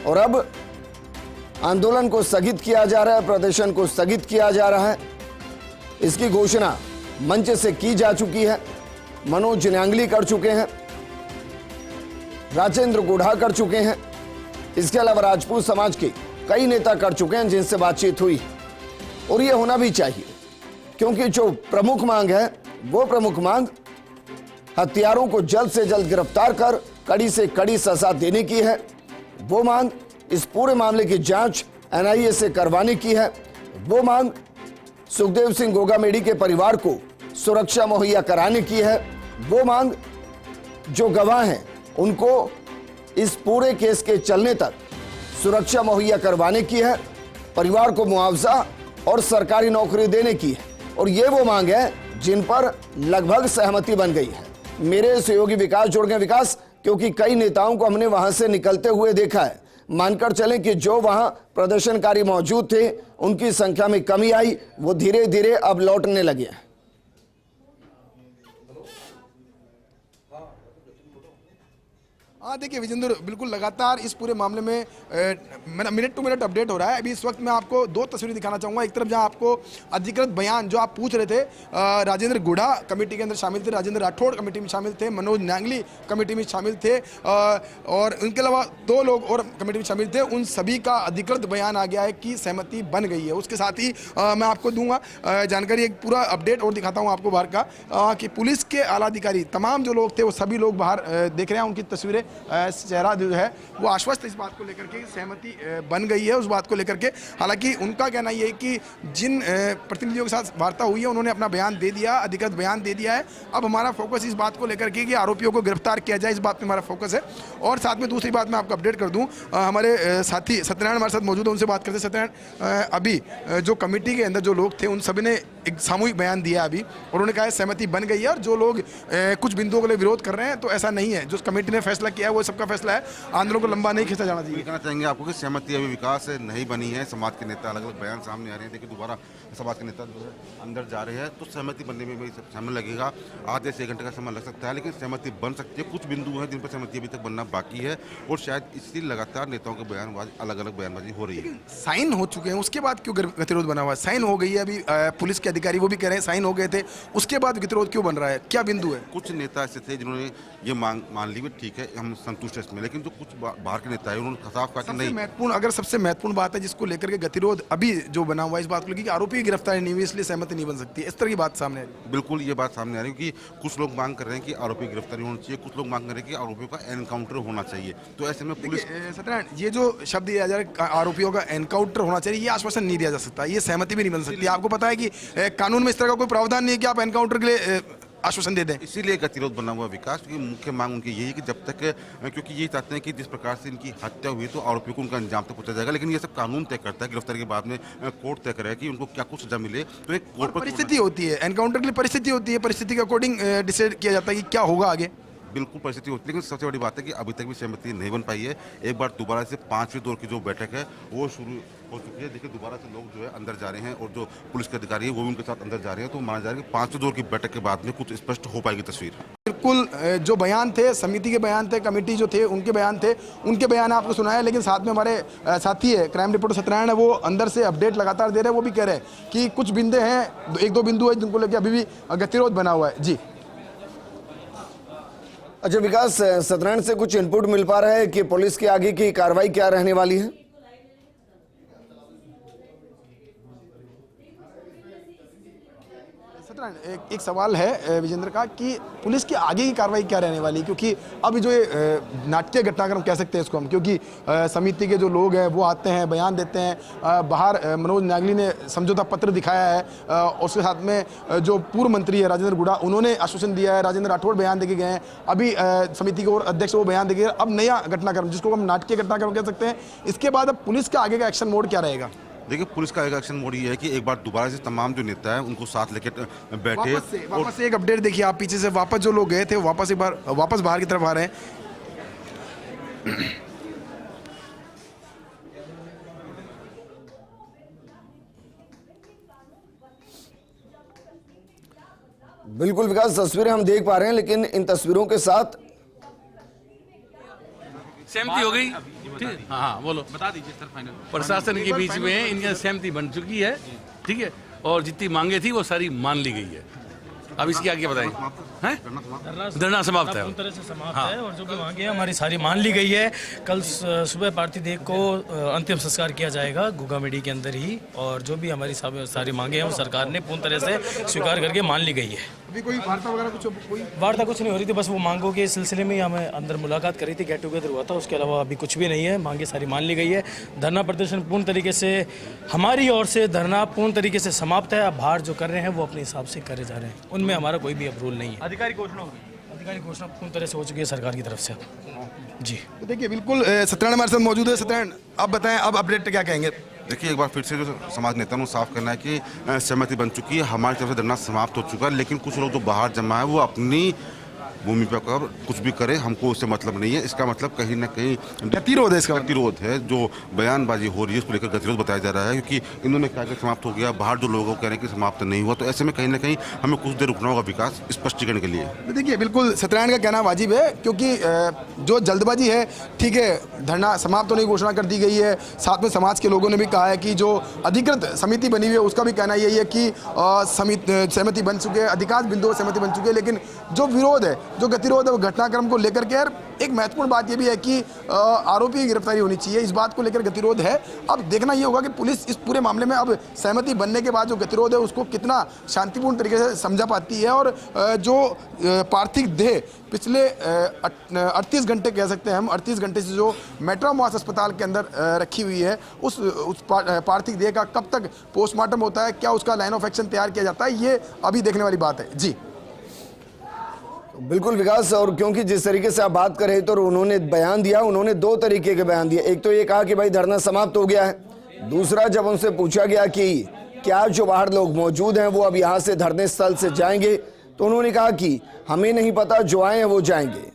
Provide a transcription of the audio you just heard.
और अब आंदोलन को स्थगित किया जा रहा है, प्रदर्शन को स्थगित किया जा रहा है। इसकी घोषणा मंच से की जा चुकी है। मनोज न्यांगली कर चुके हैं, राजेंद्र गुढ़ा कर चुके हैं, इसके अलावा राजपूत समाज के कई नेता कर चुके हैं जिनसे बातचीत हुई। और यह होना भी चाहिए, क्योंकि जो प्रमुख मांग है वो प्रमुख मांग हत्यारों को जल्द से जल्द गिरफ्तार कर कड़ी से कड़ी सजा देने की है। वो मांग इस पूरे मामले की जांच एनआईए से करवाने की है। वो मांग सुखदेव सिंह गोगामेडी के परिवार को सुरक्षा मुहैया कराने की है। वो मांग जो गवाह हैं उनको इस पूरे केस के चलने तक सुरक्षा मुहैया करवाने की है, परिवार को मुआवजा और सरकारी नौकरी देने की है। और ये वो मांग है जिन पर लगभग सहमति बन गई है। मेरे सहयोगी विकास जुड़ गए। विकास, क्योंकि कई नेताओं को हमने वहां से निकलते हुए देखा है, मानकर चलें कि जो वहां प्रदर्शनकारी मौजूद थे उनकी संख्या में कमी आई, वो धीरे धीरे अब लौटने लगे हैं। हाँ देखिए विजेंद्र, बिल्कुल लगातार इस पूरे मामले में मिनट टू मिनट अपडेट हो रहा है। अभी इस वक्त मैं आपको दो तस्वीरें दिखाना चाहूँगा। एक तरफ जहाँ आपको अधिकृत बयान जो आप पूछ रहे थे, राजेंद्र गुढ़ा कमेटी के अंदर शामिल थे, राजेंद्र राठौड़ कमेटी में शामिल थे, मनोज न्यांगली कमेटी में शामिल थे, और उनके अलावा दो लोग और कमेटी में शामिल थे। उन सभी का अधिकृत बयान आ गया है कि सहमति बन गई है। उसके साथ ही मैं आपको दूंगा जानकारी, एक पूरा अपडेट और दिखाता हूँ आपको बाहर का, कि पुलिस के आला अधिकारी तमाम जो लोग थे वो सभी लोग बाहर देख रहे हैं। उनकी तस्वीरें, चेहरा जो है वो आश्वस्त इस बात को लेकर के सहमति बन गई है, उस बात को लेकर के। हालांकि उनका कहना ये है कि जिन प्रतिनिधियों के साथ वार्ता हुई है उन्होंने अपना बयान दे दिया, अधिकृत बयान दे दिया है। अब हमारा फोकस इस बात को लेकर के कि आरोपियों को गिरफ्तार किया जाए, इस बात पे हमारा फोकस है। और साथ में दूसरी बात मैं आपको अपडेट कर दूं, हमारे साथी सत्यनारायण हमारे साथ मौजूद है, उनसे बात करते। सत्यनारायण, अभी जो कमेटी के अंदर जो लोग थे उन सभी ने एक सामूहिक बयान दिया अभी, और उन्होंने कहा है सहमति बन गई है। और जो लोग कुछ बिंदुओं के लिए विरोध कर रहे हैं तो ऐसा नहीं है, जो कमेटी ने फैसला किया है वो सबका फैसला है, आंदोलन को लंबा नहीं खींचा जाना चाहिए। कहना चाहेंगे आपको कि सहमति अभी विकास नहीं बनी है, समाज के नेता अलग अलग बयान सामने आ रहे हैं। देखिए दोबारा समाज के नेता जो है अंदर जा रहे हैं, तो सहमति बनने में भी समय लगेगा, आधे से 1 घंटे का समय लग सकता है, लेकिन सहमति बन सकती है। कुछ बिंदु हैं जिन पर सहमति अभी तक बनना बाकी है, और शायद इसलिए लगातार नेताओं के बयानबाजी, अलग अलग बयानबाजी हो रही है। साइन हो चुके हैं, उसके बाद क्यों गतिरोध बना हुआ है? साइन हो गई है, अभी पुलिस के अधिकारी वो भी कह रहे हैं साइन हो गए थे, उसके बाद गतिरोध क्यों बन रहा है? क्या बिंदु है? कुछ नेता ऐसे थे जिन्होंने ये मान ली, ठीक है हम संतुष्ट है इसमें, लेकिन जो कुछ बाहर के नेता है उन्होंने साफ कहा कि नहीं। महत्वपूर्ण, अगर सबसे महत्वपूर्ण बात है जिसको लेकर के गतिरोध अभी जो बना हुआ है, इस बात को लेकर कि आरोपी की गिरफ्तारी नहीं हुई इसलिए सहमति नहीं बन सकती, इस तरह की बात सामने आ रही है। बिल्कुल ये बात सामने आ रही है कि कुछ लोग मांग कर रहे हैं कि आरोपी की गिरफ्तारी होनी चाहिए, कुछ लोग मांग कर रहे हैं कि आरोपियों का एनकाउंटर होना चाहिए। तो ऐसे में पुलिस, सत्यनारायण, ये जो शब्द दिया जा रहा है आरोपियों का एनकाउंटर होना चाहिए, ये आश्वासन नहीं दिया जा सकता, ये सहमति भी नहीं बन सकती। आपको पता है कि कानून में इस तरह का कोई प्रावधान नहीं है कि आप एनकाउंटर के लिए आश्वासन दे दें। इसीलिए गतिरोध बना हुआ विकास, क्योंकि मुख्य मांग उनकी यही है कि जब तक, क्योंकि ये चाहते हैं कि जिस प्रकार से इनकी हत्या हुई तो आरोपियों को उनका अंजाम तक पहुंचा जाएगा, लेकिन ये सब कानून तय करता है। गिरफ्तारी के बाद में कोर्ट तय करेगा कि उनको क्या कुछ सजा मिले, तो एक कोर्ट पर परिस्थिति होती है, एनकाउंटर के लिए परिस्थिति होती है, परिस्थिति के अकॉर्डिंग डिसाइड किया जाता है कि क्या होगा आगे। बिल्कुल परिस्थिति होती है, लेकिन सबसे बड़ी बात है कि अभी तक भी सहमति नहीं बन पाई है। एक बार दोबारा से 5वें दौर की जो बैठक है वो शुरू हो चुकी है। देखिए दोबारा से लोग जो है अंदर जा रहे हैं, और जो पुलिस के अधिकारी है वो भी उनके साथ अंदर जा रहे हैं। तो माना जा रहा है कि 5वें दौर की बैठक के बाद में कुछ स्पष्ट हो पाएगी तस्वीर। बिल्कुल, जो बयान थे, समिति के बयान थे, कमेटी जो थे उनके बयान थे, उनके बयान आपको सुनाया, लेकिन साथ में हमारे साथी है क्राइम रिपोर्टर सत्यनारायण है, वो अंदर से अपडेट लगातार दे रहे हैं। वो भी कह रहे हैं कि कुछ बिंदु हैं, 1-2 बिंदु है जिनको लेकर अभी भी गतिरोध बना हुआ है। जी अच्छा विकास, सत्यनारायण से कुछ इनपुट मिल पा रहा है कि पुलिस की आगे की कार्रवाई क्या रहने वाली है? एक सवाल है विजेंद्र का कि पुलिस की आगे की कार्रवाई क्या रहने वाली है, क्योंकि अब जो ये नाटकीय घटनाक्रम कह सकते हैं इसको हम, क्योंकि समिति के जो लोग हैं वो आते हैं, बयान देते हैं, बाहर मनोज न्यांगली ने समझौता पत्र दिखाया है, उसके साथ में जो पूर्व मंत्री है राजेंद्र गुढ़ा, उन्होंने आश्वासन दिया है, राजेंद्र राठौड़ बयान देके गए हैं, अभी समिति के और अध्यक्ष वो बयान देके, अब नया घटनाक्रम जिसको हम नाटकीय घटनाक्रम कह सकते हैं, इसके बाद अब पुलिस का आगे का एक्शन मोड क्या रहेगा? देखिए पुलिस का एक एक्शन मोड ये है कि एक बार दोबारा से तमाम जो नेता है उनको साथ लेकर बैठे। वापस से एक अपडेट देखिए आप, पीछे से वापस जो लोग गए थे वापस एक बार वापस बाहर की तरफ आ रहे हैं। बिल्कुल विकास, तस्वीरें हम देख पा रहे हैं, लेकिन इन तस्वीरों के साथ सहमति हो गई। ठीक, हाँ बोलो। बता दीजिए सर फाइनल। प्रशासन के बीच में इनकी सहमति बन चुकी है, ठीक है, और जितनी मांगे थी वो सारी मान ली गई है। अब इसकी आगे बताएं। हैं? धरना समाप्त है, पूरी तरह से समाप्त है और जो भी मांगे हैं हमारी सारी मान ली गई है। कल सुबह पार्थिव देह को अंतिम संस्कार किया जाएगा गुगा मेडी के अंदर ही, और जो भी हमारी सारी मांगे हैं वो सरकार ने पूर्ण तरह से स्वीकार करके मान ली गई है। अभी कोई वार्ता वगैरह कोई वार्ता कुछ नहीं हो रही थी, बस वो मांगों के सिलसिले में ही हमें अंदर मुलाकात करी थी, गेट टुगेदर हुआ था, उसके अलावा अभी कुछ भी नहीं है। मांगे सारी मान ली गई है। धरना प्रदर्शन पूर्ण तरीके से हमारी ओर से धरना पूर्ण तरीके से समाप्त है। अब बाहर जो कर रहे हैं वो अपने हिसाब से करे जा रहे हैं, उनमें हमारा कोई भी अब रोल नहीं है। आधिकारिक घोषणा होगी, आधिकारिक घोषणा पूर्ण तरह से हो चुकी है सरकार की तरफ से जी। तो देखिए बिल्कुल सत्यनारायण हमारे साथ मौजूद है। सत्यनारायण, आप बताएं अब अपडेट क्या कहेंगे? देखिए, एक बार फिर से जो समाज नेताओं को साफ करना है कि सहमति बन चुकी है, हमारी तरफ से धरना समाप्त हो चुका है, लेकिन कुछ लोग जो बाहर जमा है वो अपनी भूमि पर कुछ भी करे, हमको उससे मतलब नहीं है। इसका मतलब कहीं ना कहीं गतिरोध है, इसका गतिरोध है, जो बयानबाजी हो रही है उसको लेकर गतिरोध बताया जा रहा है, क्योंकि इन्होंने कहा कि समाप्त हो गया, बाहर जो लोगों को कह रहे हैं कि समाप्त नहीं हुआ, तो ऐसे में कहीं ना कहीं हमें कुछ देर रुकना होगा विकास स्पष्टीकरण के लिए। देखिए बिल्कुल सत्यनारायण का कहना वाजिब है, क्योंकि जो जल्दबाजी है, ठीक है, धरना समाप्त होने की घोषणा कर दी गई है। साथ में समाज के लोगों ने भी कहा है कि जो अधिकृत समिति बनी हुई है उसका भी कहना यही है कि सहमति बन चुकी है, अधिकांश बिंदुओं सहमति बन चुकी है, लेकिन जो विरोध है, जो गतिरोध है वो घटनाक्रम को लेकर के, यार एक महत्वपूर्ण बात ये भी है कि आरोपी की गिरफ्तारी होनी चाहिए, इस बात को लेकर गतिरोध है। अब देखना ये होगा कि पुलिस इस पूरे मामले में अब सहमति बनने के बाद जो गतिरोध है उसको कितना शांतिपूर्ण तरीके से समझा पाती है, और जो पार्थिव देह पिछले 38 घंटे कह सकते हैं हम, 38 घंटे से जो मेट्रोमॉस अस्पताल के अंदर रखी हुई है, उस पार्थिव देह का कब तक पोस्टमार्टम होता है, क्या उसका लाइन ऑफ एक्शन तैयार किया जाता है, ये अभी देखने वाली बात है जी। बिल्कुल विकास, और क्योंकि जिस तरीके से आप बात कर रहे थे तो उन्होंने बयान दिया, उन्होंने दो तरीके के बयान दिए। एक तो ये कहा कि भाई धरना समाप्त हो गया है, दूसरा जब उनसे पूछा गया कि क्या जो बाहर लोग मौजूद हैं वो अब यहाँ से धरने स्थल से जाएंगे, तो उन्होंने कहा कि हमें नहीं पता, जो आए हैं वो जाएंगे।